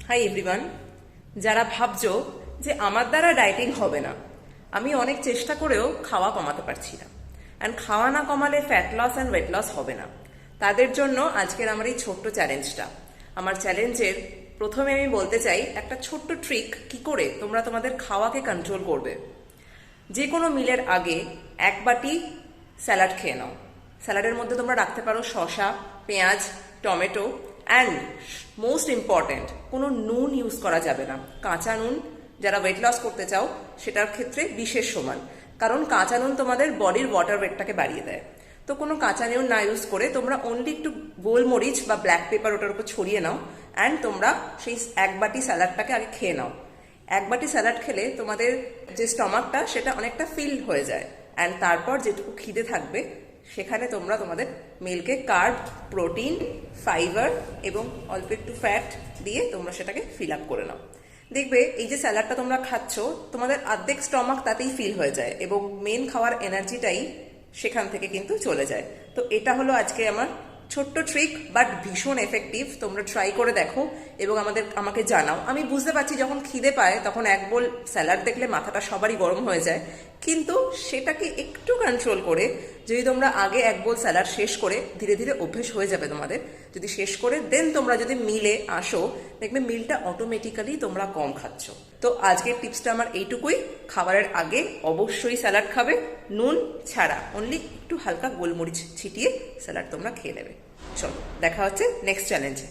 Hi everyone, যারা ভাবছো যে আমার দ্বারা ডায়েটিং হবে না, আমি অনেক চেষ্টা করেও খাওয়া কমাতে পারছি না, অ্যান্ড খাওয়া না কমালে fat loss and weight loss হবে না, তাদের জন্য আজকের আমার এই ছোট্ট চ্যালেঞ্জটা। আমার চ্যালেঞ্জের প্রথমে আমি বলতে চাই একটা ছোট্ট ট্রিক কি করে তোমরা তোমাদের খাওয়াকে কন্ট্রোল করবে। যে কোনো মিলের আগে এক বাটি স্যালাড খেয়ে নাও। স্যালাডের মধ্যে তোমরা রাখতে পারো শসা, পেঁয়াজ, টমেটো, অ্যান্ড মোস্ট ইম্পর্ট্যান্ট কোনো নুন ইউজ করা যাবে না। কাঁচা নুন যারা ওয়েট লস করতে চাও সেটার ক্ষেত্রে বিশেষ সমান, কারণ কাঁচা নুন তোমাদের বডির ওয়াটার ওয়েটটাকে বাড়িয়ে দেয়। তো কোনো কাঁচা নুন না ইউজ করে তোমরা অনলি একটু গোলমরিচ বা ব্ল্যাক পেপার ওটার উপর ছড়িয়ে নাও, অ্যান্ড তোমরা সেই এক বাটি স্যালাডটাকে আগে খেয়ে নাও। এক বাটি স্যালাড খেলে তোমাদের যে স্টমাকটা সেটা অনেকটা ফিল হয়ে যায়, অ্যান্ড তারপর যেটুকু খিদে থাকবে সেখানে তোমরা তোমাদের মিলকে কার্ব, প্রোটিন, ফাইবার এবং অল্প একটু ফ্যাট দিয়ে তোমরা সেটাকে ফিল আপ করে নাও। দেখবে এই যে স্যালাডটা তোমরা খাচ্ছ তোমাদের অর্ধেক স্টমাক তাতেই ফিল হয়ে যায় এবং মেন খাওয়ার এনার্জিটাই সেখান থেকে কিন্তু চলে যায়। তো এটা হলো আজকে আমার ছোট্ট ট্রিক, বাট ভীষণ এফেক্টিভ। তোমরা ট্রাই করে দেখো এবং আমাকে জানাও। আমি বুঝতে পারছি যখন খিদে পায় তখন এক বোল স্যালাড দেখলে মাথাটা সবারই গরম হয়ে যায়, কিন্তু সেটাকে একটু কন্ট্রোল করে যদি তোমরা আগে এক বোল স্যালাড শেষ করে, ধীরে ধীরে অভ্যেস হয়ে যাবে তোমাদের, যদি শেষ করে দেন তোমরা যদি মিলে আসো, দেখবে মিলটা অটোমেটিক্যালি তোমরা কম খাচ্ছ। তো আজকের টিপসটা আমার এইটুকুই, খাবারের আগে অবশ্যই স্যালাড খাবে, নুন ছাড়া, অনলি একটু হালকা গোলমরিচ ছিটিয়ে স্যালাড তোমরা খেয়ে নেবে। চলো দেখা হচ্ছে নেক্সট চ্যালেঞ্জে।